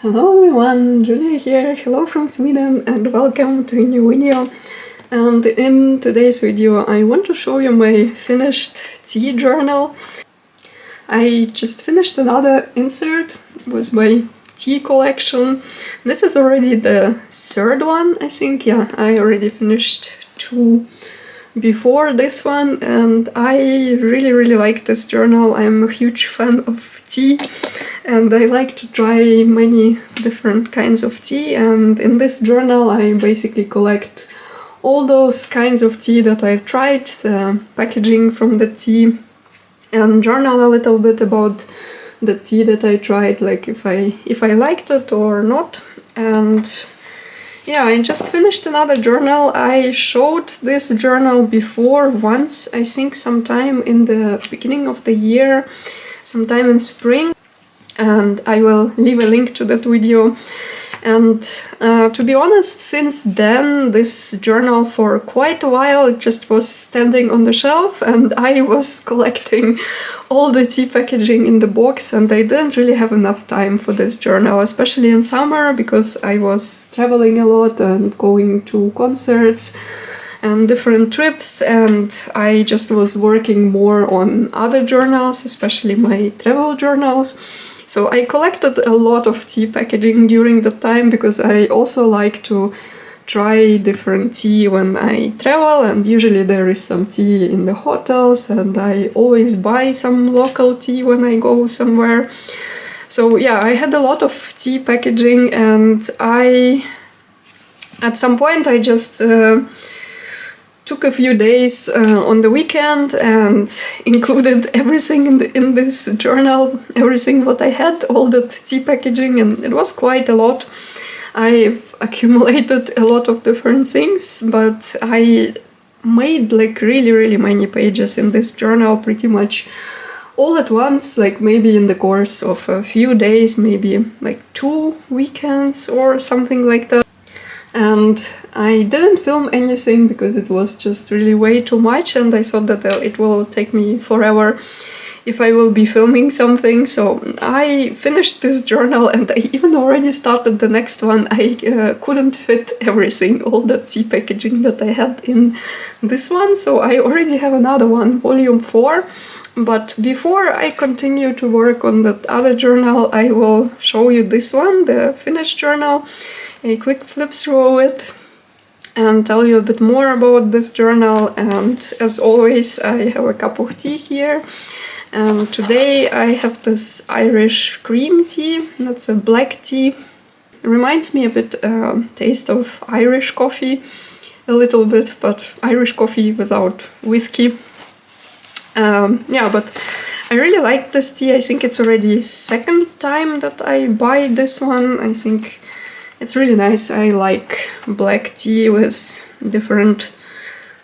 Hello everyone, Julia here, hello from Sweden and welcome to a new video. And in today's video I want to show you my finished tea journal. I just finished another insert with my tea collection. This is already the third one, I think. Yeah, I already finished two before this one and I really like this journal. I'm a huge fan of tea and I like to try many different kinds of tea, and in this journal I basically collect all those kinds of tea that I've tried, the packaging from the tea, and journal a little bit about the tea that I tried, like if I liked it or not. And yeah, I just finished another journal. I showed this journal before once, I think sometime in the beginning of the year, sometime in spring, and I will leave a link to that video. And to be honest, since then this journal for quite a while it just was standing on the shelf and I was collecting all the tea packaging in the box, and I didn't really have enough time for this journal, especially in summer, because I was traveling a lot and going to concerts and different trips, and I just was working more on other journals, especially my travel journals. So I collected a lot of tea packaging during that time because I also like to try different tea when I travel, and usually there is some tea in the hotels and I always buy some local tea when I go somewhere. So yeah, I had a lot of tea packaging, and at some point I just took a few days on the weekend and included everything in this journal, everything what I had, all that tea packaging, and it was quite a lot. I've accumulated a lot of different things, but I made like really many pages in this journal pretty much all at once, like maybe in the course of a few days, maybe like 2 weekends or something like that. And I didn't film anything because it was just really way too much, and I thought that it will take me forever if I will be filming something. So I finished this journal and I even already started the next one. I couldn't fit everything, all the tea packaging that I had in this one, so I already have another one, volume 4. But before I continue to work on that other journal, I will show you this one, the finished journal, a quick flip through it, and tell you a bit more about this journal. And as always, I have a cup of tea here. And today I have this Irish cream tea. That's a black tea. It reminds me a bit taste of Irish coffee, a little bit, but Irish coffee without whiskey. Yeah, but I really like this tea. I think it's already second time that I buy this one. I think it's really nice. I like black tea with different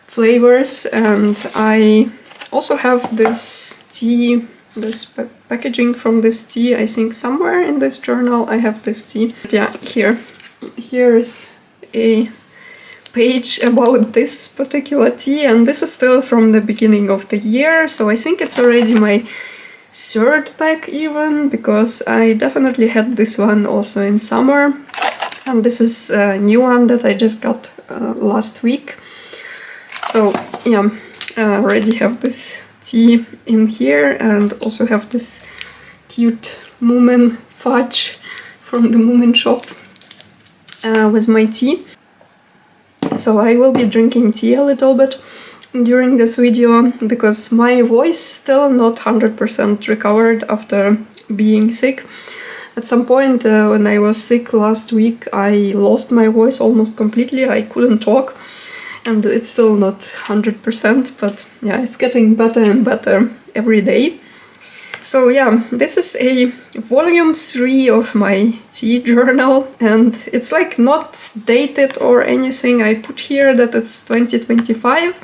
flavors, and I also have this tea, this packaging from this tea. I think somewhere in this journal I have this tea. Yeah, here is a page about this particular tea, and this is still from the beginning of the year, so I think it's already my third pack even, because I definitely had this one also in summer. And this is a new one that I just got last week. So yeah, I already have this tea in here, and also have this cute Moomin fudge from the Moomin shop with my tea. So I will be drinking tea a little bit during this video, because my voice still not 100% recovered after being sick. At some point when I was sick last week, I lost my voice almost completely. I couldn't talk, and it's still not 100%, but yeah, it's getting better and better every day. So yeah, this is a volume 3 of my tea journal, and it's like not dated or anything. I put here that it's 2025.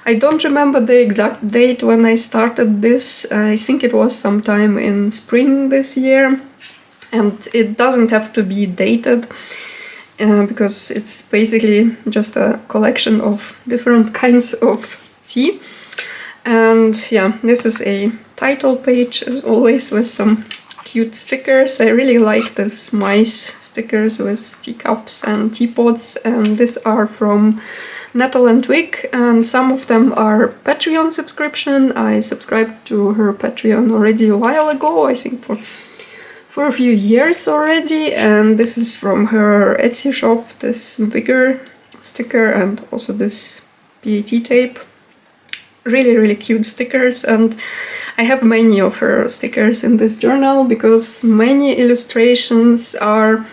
I don't remember the exact date when I started this. I think it was sometime in spring this year. And it doesn't have to be dated because it's basically just a collection of different kinds of tea. And yeah, this is a title page as always with some cute stickers. I really like these mice stickers with teacups and teapots, and these are from Nettle and Twig, and some of them are Patreon subscription. I subscribed to her Patreon already a while ago, I think for a few years already, and this is from her Etsy shop, this bigger sticker and also this PAT tape. Really cute stickers, and I have many of her stickers in this journal because many illustrations are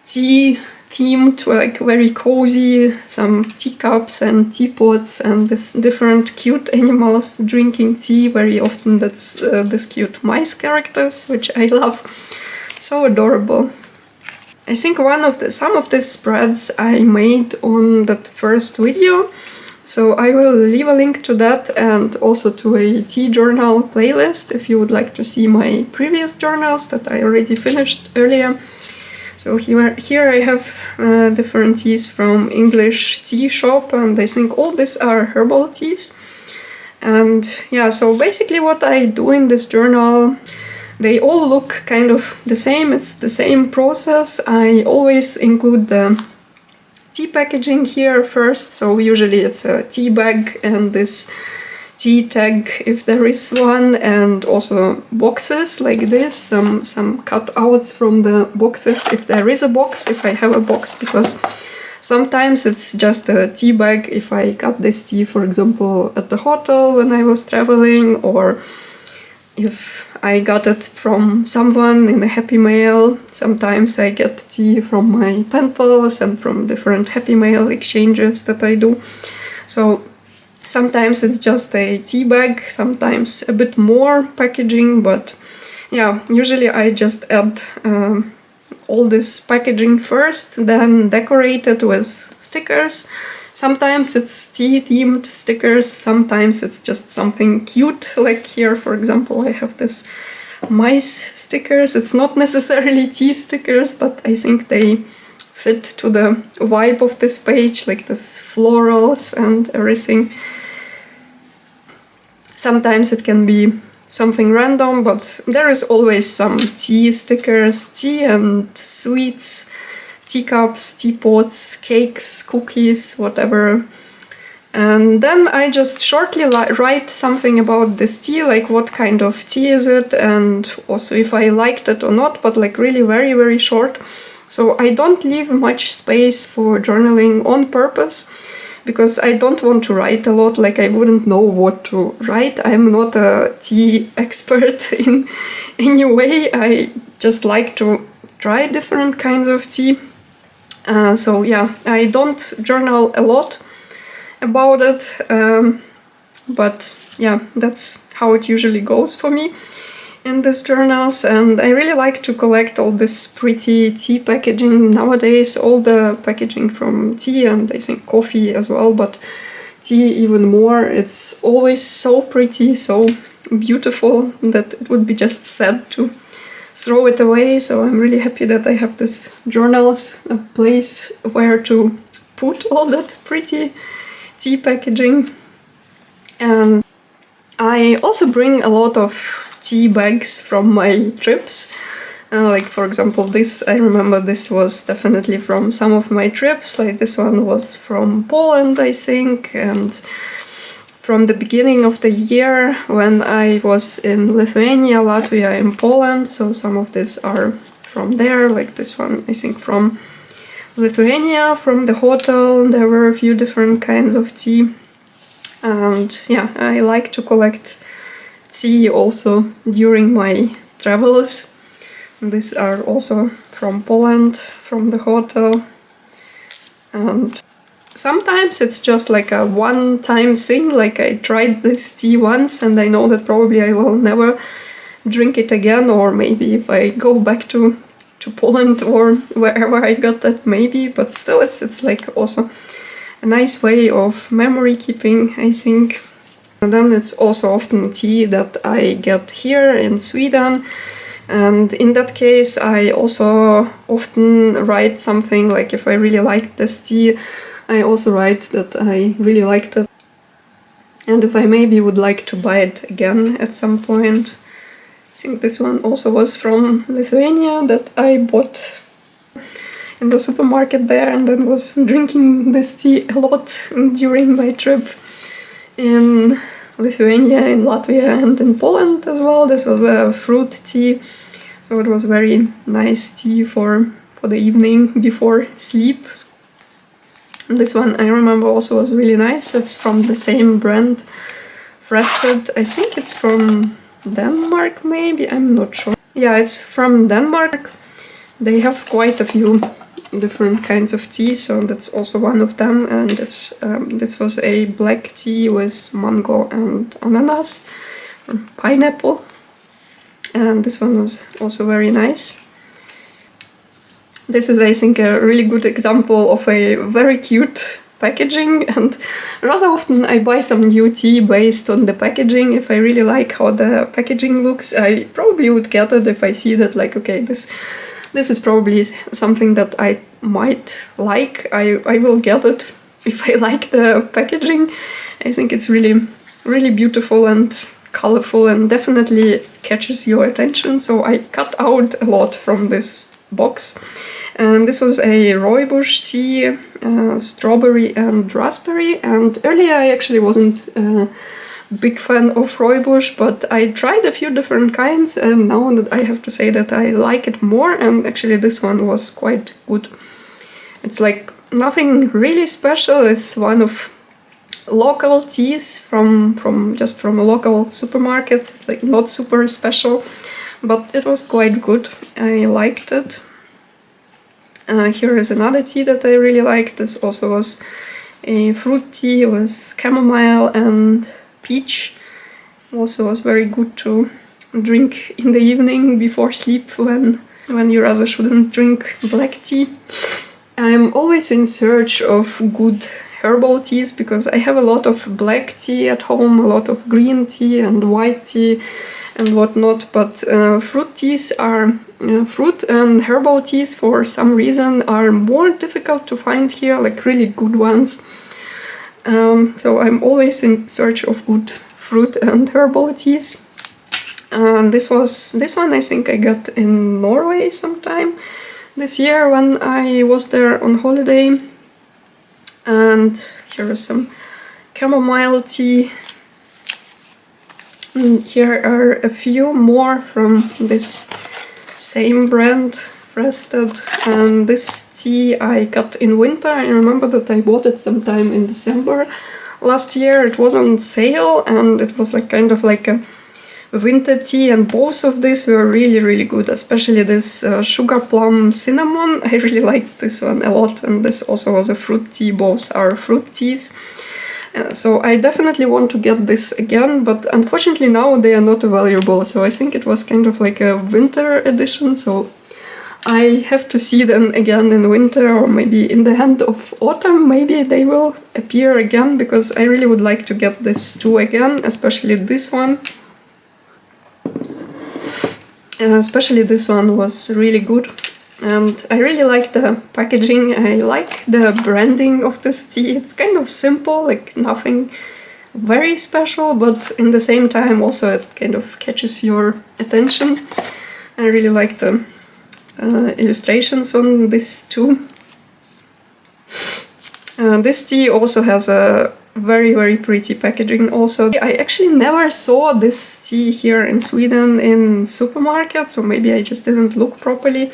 tea themed, like very cozy, some teacups and teapots and this different cute animals drinking tea. Very often that's this cute mice characters, which I love. So adorable. I think some of these spreads I made on that first video, so I will leave a link to that and also to a tea journal playlist if you would like to see my previous journals that I already finished earlier. So here I have different teas from English tea shop, and I think all these are herbal teas. And yeah, so basically what I do in this journal, they all look kind of the same. It's the same process. I always include the tea packaging here first. So usually it's a tea bag and this tea tag if there is one, and also boxes like this, some cutouts from the boxes if there is a box, if I have a box, because sometimes it's just a tea bag if I got this tea, for example, at the hotel when I was traveling, or if I got it from someone in a happy mail. Sometimes I get tea from my pen pals and from different happy mail exchanges that I do. So sometimes it's just a tea bag, sometimes a bit more packaging, but yeah, usually I just add all this packaging first, then decorate it with stickers. Sometimes it's tea-themed stickers, sometimes it's just something cute, like here, for example, I have this mice stickers. It's not necessarily tea stickers, but I think they fit to the vibe of this page, like this florals and everything. Sometimes it can be something random, but there is always some tea stickers, tea and sweets, teacups, teapots, cakes, cookies, whatever. And then I just shortly write something about this tea, like what kind of tea is it, and also if I liked it or not, but like really very short. So I don't leave much space for journaling on purpose, because I don't want to write a lot, like I wouldn't know what to write. I'm not a tea expert in any way. I just like to try different kinds of tea. So yeah, I don't journal a lot about it, but yeah, that's how it usually goes for me in these journals. And I really like to collect all this pretty tea packaging nowadays, all the packaging from tea and I think coffee as well, but tea even more. It's always so pretty, so beautiful that it would be just sad to throw it away. So I'm really happy that I have this journals, a place where to put all that pretty tea packaging. And I also bring a lot of tea bags from my trips. Like for example this, I remember this was definitely from some of my trips, like this one was from Poland I think, and from the beginning of the year when I was in Lithuania, Latvia and Poland, so some of these are from there, like this one I think from Lithuania, from the hotel. There were a few different kinds of tea, and yeah, I like to collect tea also during my travels. These are also from Poland, from the hotel. And sometimes it's just like a one-time thing, like I tried this tea once and I know that probably I will never drink it again, or maybe if I go back to Poland or wherever I got that, maybe, but still it's like also a nice way of memory keeping, I think. And then it's also often tea that I get here in Sweden, and in that case I also often write something, like if I really like this tea, I also write that I really liked it, and if I maybe would like to buy it again at some point. I think this one also was from Lithuania, that I bought in the supermarket there, and then was drinking this tea a lot during my trip in Lithuania, in Latvia, and in Poland as well. This was a fruit tea, so it was very nice tea for the evening before sleep. And this one I remember also was really nice. It's from the same brand, Frested. I think it's from Denmark, maybe, I'm not sure. Yeah, it's from Denmark. They have quite a few different kinds of tea, so that's also one of them. And it's this was a black tea with mango and ananas, or pineapple, and this one was also very nice. This is, I think, a really good example of a very cute packaging, and rather often I buy some new tea based on the packaging. If I really like how the packaging looks, I probably would get it if I see that, like, okay, this is probably something that I might like. I will get it if I like the packaging. I think it's really beautiful and colorful and definitely catches your attention. So I cut out a lot from this box. And this was a rooibos tea, strawberry and raspberry. And earlier I actually wasn't a big fan of rooibos, but I tried a few different kinds, and now that I have to say that I like it more, and actually this one was quite good. It's like nothing really special. It's one of local teas from a local supermarket, like not super special, but it was quite good. I liked it. Here is another tea that I really liked. This also was a fruit tea with chamomile and peach. Also was very good to drink in the evening before sleep when you rather shouldn't drink black tea. I'm always in search of good herbal teas because I have a lot of black tea at home, a lot of green tea and white tea and whatnot, but fruit and herbal teas for some reason are more difficult to find here, like really good ones. So I'm always in search of good fruit and herbal teas. This one I think I got in Norway sometime this year when I was there on holiday. And here is some chamomile tea. And here are a few more from this same brand, Frested. And this tea I got in winter. I remember that I bought it sometime in December last year. It was on sale and it was like kind of like a winter tea, and both of these were really good, especially this sugar plum cinnamon. I really liked this one a lot, and this also was a fruit tea. Both are fruit teas. So I definitely want to get this again, but unfortunately now they are not available, so I think it was kind of like a winter edition, so I have to see them again in winter, or maybe in the end of autumn, maybe they will appear again, because I really would like to get this too again, especially this one. Especially this one was really good, and I really like the packaging. I like the branding of this tea. It's kind of simple, like nothing very special, but in the same time also it kind of catches your attention. I really like the illustrations on this too. This tea also has a very pretty packaging also. I actually never saw this tea here in Sweden in supermarkets, so maybe I just didn't look properly,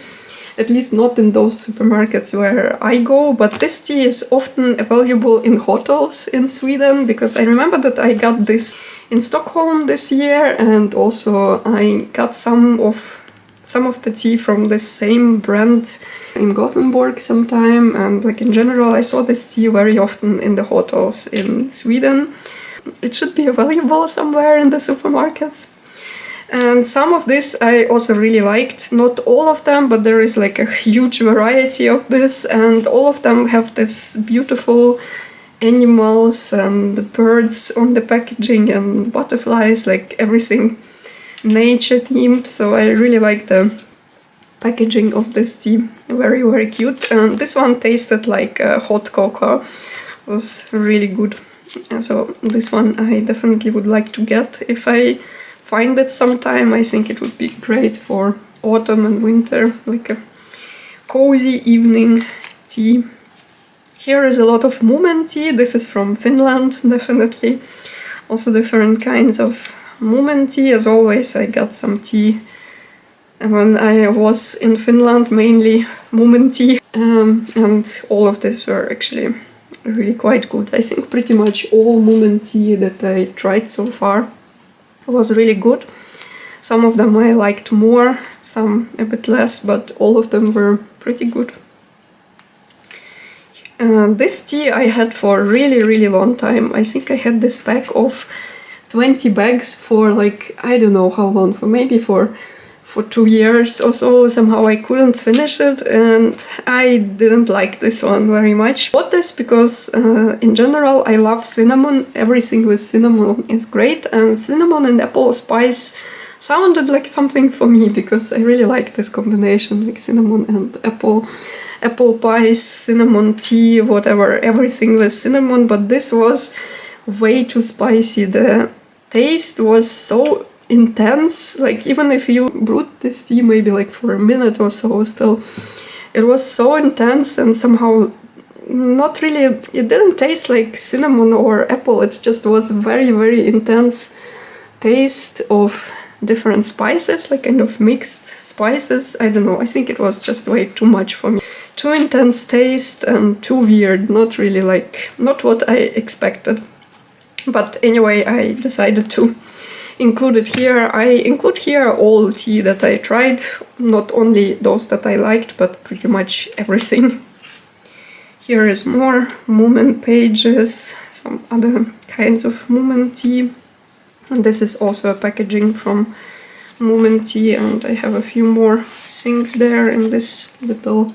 at least not in those supermarkets where I go, but this tea is often available in hotels in Sweden, because I remember that I got this in Stockholm this year, and also I got some of the tea from the same brand in Gothenburg sometime, and like in general I saw this tea very often in the hotels in Sweden. It should be available somewhere in the supermarkets. And some of this I also really liked, not all of them, but there is like a huge variety of this, and all of them have this beautiful animals and birds on the packaging and butterflies, like everything nature themed. So I really like the packaging of this tea, very cute. And this one tasted like hot cocoa, it was really good. And so this one I definitely would like to get if I find it sometime. I think it would be great for autumn and winter, like a cozy evening tea. Here is a lot of Moomin tea. This is from Finland, definitely. Also different kinds of Moomin tea. As always, I got some tea when I was in Finland, mainly Moomin tea. And all of these were actually really quite good. I think pretty much all Moomin tea that I tried so far was really good. Some of them I liked more, some a bit less, but all of them were pretty good. This tea I had for a really long time. I think I had this pack of 20 bags for like, I don't know how long, for 2 years or so. Somehow I couldn't finish it, and I didn't like this one very much. Bought this because in general I love cinnamon. Everything with cinnamon is great, and cinnamon and apple spice sounded like something for me because I really like this combination, like cinnamon and apple pies, cinnamon tea, whatever, everything with cinnamon. But this was way too spicy. The taste was so intense, like even if you brewed this tea maybe like for a minute or so, still it was so intense, and somehow not really, it didn't taste like cinnamon or apple. It just was very intense taste of different spices, like kind of mixed spices. I don't know, I think it was just way too much for me. Too intense taste and too weird, not really like, not what I expected. But anyway, I decided to include it here. I include here all tea that I tried, not only those that I liked, but pretty much everything. Here is more Moomin pages, some other kinds of Moomin tea. And this is also a packaging from Moomin tea, and I have a few more things there in this little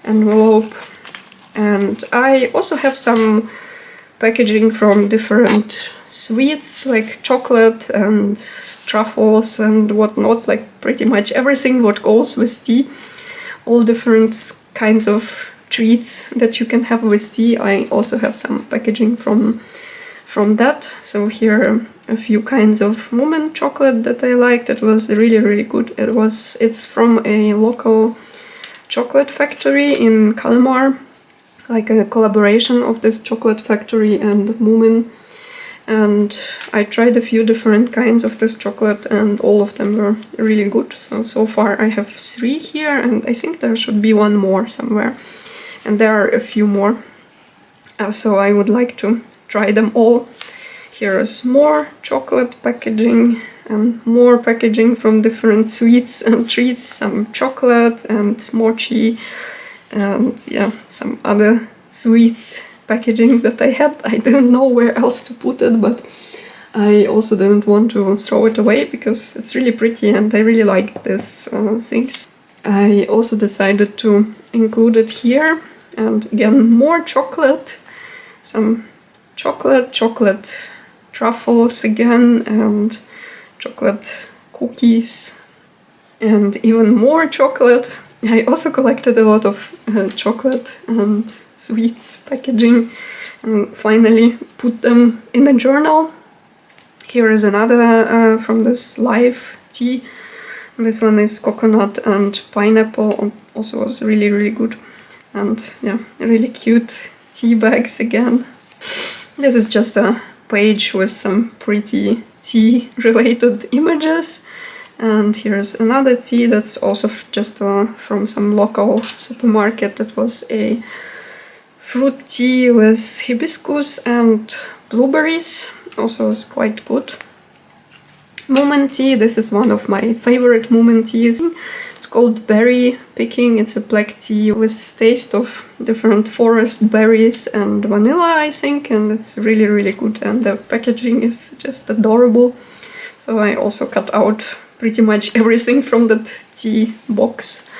envelope. And I also have some packaging from different sweets, like chocolate and truffles and whatnot, like pretty much everything what goes with tea. All different kinds of treats that you can have with tea. I also have some packaging from that. So here a few kinds of Moomin chocolate that I liked. It was really good. It's from a local chocolate factory in Kalmar, like a collaboration of this chocolate factory and Moomin. And I tried a few different kinds of this chocolate, and all of them were really good. So far I have 3 here, and I think there should be one more somewhere. And there are a few more. So I would like to try them all. Here is more chocolate packaging and more packaging from different sweets and treats, some chocolate and mochi, and yeah, some other sweets packaging that I had. I didn't know where else to put it, but I also didn't want to throw it away because it's really pretty and I really like these things. I also decided to include it here, and again more chocolate, some chocolate truffles again, and chocolate cookies, and even more chocolate. I also collected a lot of chocolate and sweets packaging, and finally put them in a journal. Here is another from this Live tea. This one is coconut and pineapple, also was really good. And yeah, really cute tea bags again. This is just a page with some pretty tea related images. And here's another tea that's also just from some local supermarket. That was a fruit tea with hibiscus and blueberries. Also is quite good. Moomin tea, this is one of my favorite Moomin teas. It's called berry picking. It's a black tea with taste of different forest berries and vanilla, I think, and it's really good, and the packaging is just adorable. So I also cut out pretty much everything from that tea box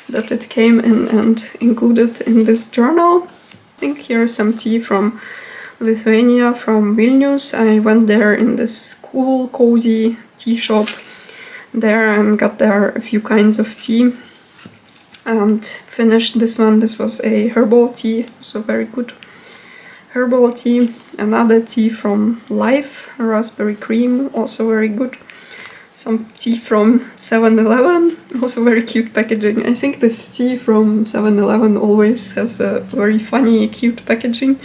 that it came in and included in this journal. I think here's some tea from Lithuania, from Vilnius. I went there in this cool, cozy tea shop there and got there a few kinds of tea and finished this one. This was a herbal tea, so very good herbal tea. Another tea from Life, raspberry cream, also very good. some tea from 7-Eleven, also very cute packaging. I think this tea from 7-Eleven always has a very funny, cute packaging.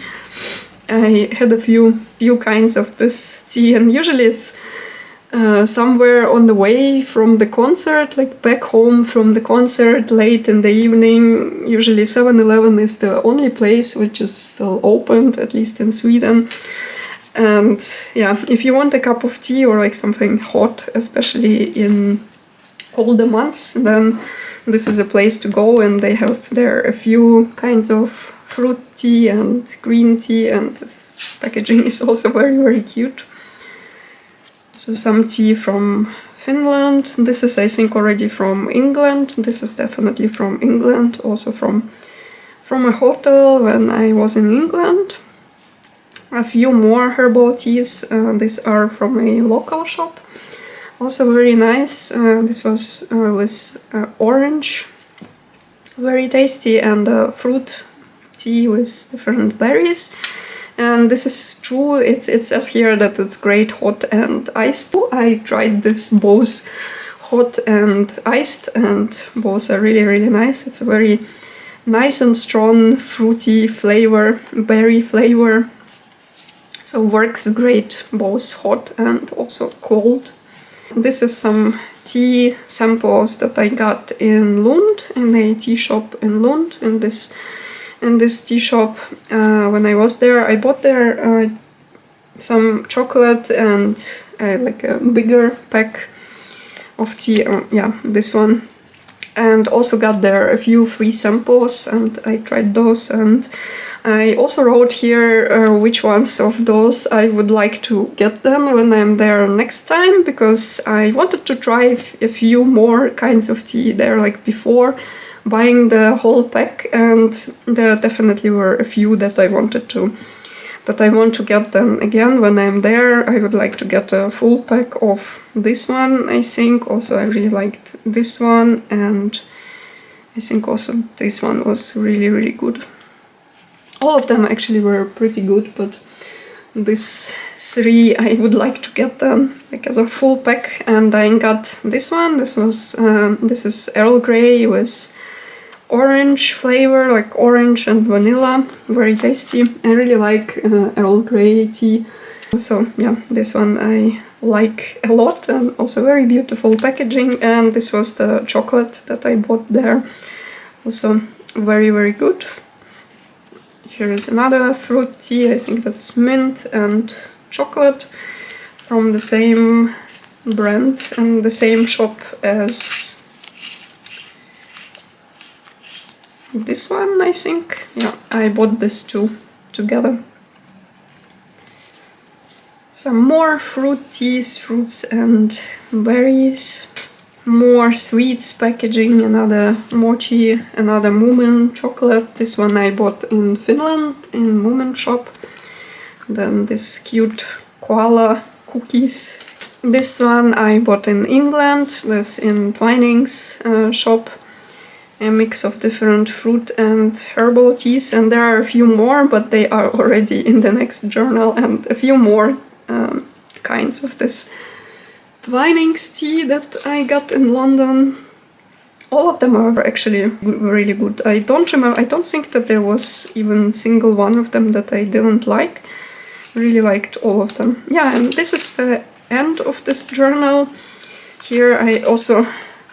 I had a few kinds of this tea, and usually it's somewhere on the way from the concert, like back home from the concert late in the evening. Usually 7-Eleven is the only place which is still opened, at least in Sweden. And yeah, if you want a cup of tea or like something hot, especially in colder months, then this is a place to go, and they have there a few kinds of fruit tea and green tea, and this packaging is also very, very cute. So some tea from Finland. This is, I think, already from England. This is definitely from England, also from a hotel when I was in England. A few more herbal teas. These are from a local shop. Also very nice. This was with orange. Very tasty, and fruit tea with different berries. And this is true, it says here that it's great hot and iced. I tried this both hot and iced, and both are really, really nice. It's a very nice and strong fruity flavor, berry flavor. So works great both hot and also cold. This is some tea samples that I got in Lund, in a tea shop in Lund, in this tea shop. When I was there, I bought there some chocolate and like a bigger pack of tea. Yeah, this one. And also got there a few free samples, and I tried those. And I also wrote here which ones of those I would like to get then when I'm there next time, because I wanted to try a few more kinds of tea there, like before buying the whole pack, and there definitely were a few that I want to get them again when I'm there. I would like to get a full pack of this one, I think. Also, I really liked this one, and I think also this one was really, really good. All of them actually were pretty good, but these three I would like to get them like as a full pack. And I got this one. This is Earl Grey with orange flavor, like orange and vanilla, very tasty. I really like Earl Grey tea, so yeah, this one I like a lot, and also very beautiful packaging. And this was the chocolate that I bought there, also very, very good. Here is another fruit tea, I think that's mint and chocolate, from the same brand and the same shop as this one, I think. Yeah, I bought these two together. Some more fruit teas, fruits and berries. More sweets packaging, another mochi, another Moomin chocolate. This one I bought in Finland, in Moomin shop. Then this cute koala cookies. This one I bought in England, this in Twinings shop. A mix of different fruit and herbal teas, and there are a few more, but they are already in the next journal, and a few more kinds of this Twinings tea that I got in London. All of them are actually really good. I don't think that there was even single one of them that I didn't like. Really liked all of them. Yeah, and this is the end of this journal. Here I also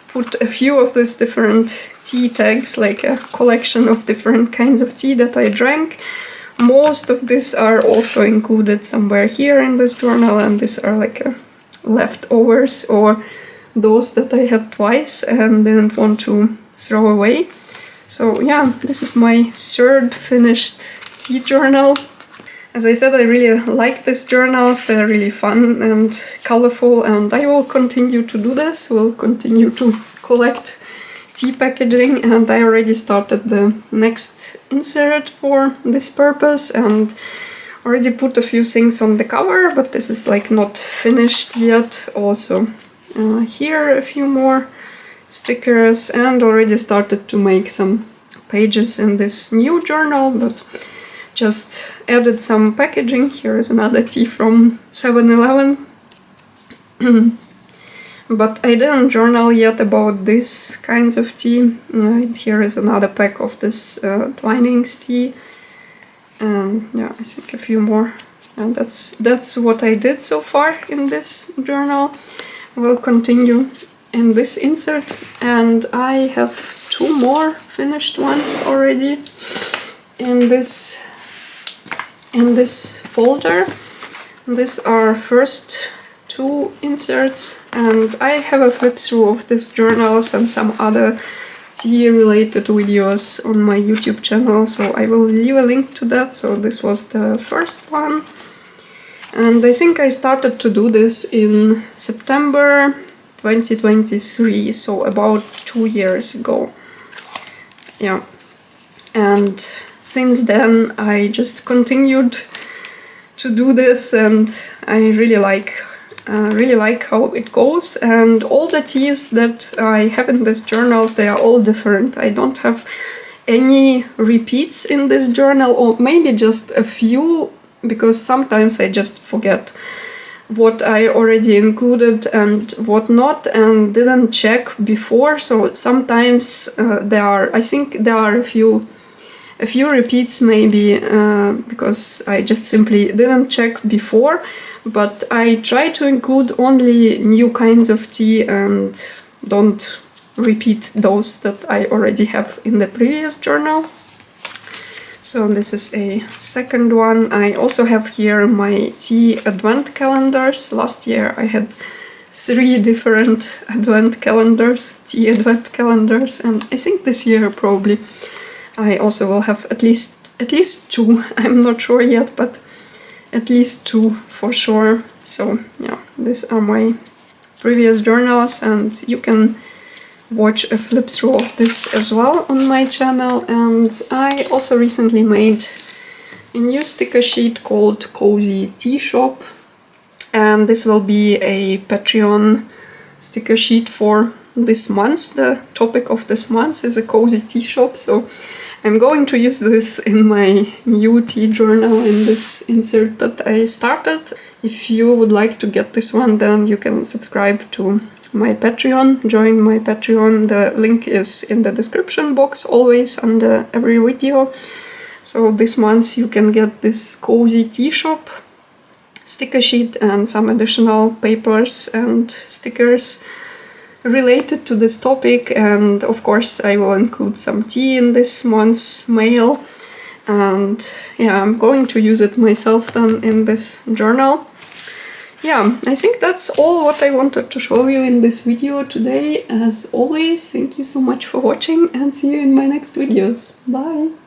put a few of these different tea tags, like a collection of different kinds of tea that I drank. Most of these are also included somewhere here in this journal, and these are like leftovers or those that I had twice and didn't want to throw away. So yeah, this is my third finished tea journal. As I said, I really like these journals. They're really fun and colorful, and I will continue to do this. We'll continue to collect tea packaging, and I already started the next insert for this purpose and already put a few things on the cover, but this is like not finished yet. Also here a few more stickers, and already started to make some pages in this new journal, but just added some packaging. Here is another tea from 7-Eleven. but I didn't journal yet about these kinds of tea. Here is another pack of this Twinings tea, and yeah, I think a few more. And that's what I did so far in this journal. We'll continue in this insert, and I have 2 more finished ones already in this folder. These are first 2 inserts, and I have a flip through of these journals and some other tea related videos on my YouTube channel, so I will leave a link to that. So this was the first one, and I think I started to do this in September 2023, so about 2 years ago. Yeah, and since then I just continued to do this, and I really like how it goes. And all the teas that I have in these journals, they are all different. I don't have any repeats in this journal, or maybe just a few, because sometimes I just forget what I already included and what not, and didn't check before. So sometimes I think there are a few repeats maybe, because I just simply didn't check before. But I try to include only new kinds of tea and don't repeat those that I already have in the previous journal. So this is a second one. I also have here my tea advent calendars. Last year I had 3 different advent calendars, tea advent calendars, and I think this year probably I also will have at least 2. I'm not sure yet, but at least 2 for sure. So yeah, these are my previous journals, and you can watch a flip through of this as well on my channel. And I also recently made a new sticker sheet called Cozy Tea Shop, and this will be a Patreon sticker sheet for this month. The topic of this month is a cozy tea shop, so I'm going to use this in my new tea journal in this insert that I started. If you would like to get this one, then you can subscribe to my Patreon, join my Patreon. The link is in the description box, always under every video. So this month you can get this cozy tea shop sticker sheet and some additional papers and stickers related to this topic. And of course I will include some tea in this month's mail, and yeah, I'm going to use it myself then in this journal. Yeah, I think that's all what I wanted to show you in this video today. As always, thank you so much for watching, and see you in my next videos. Bye!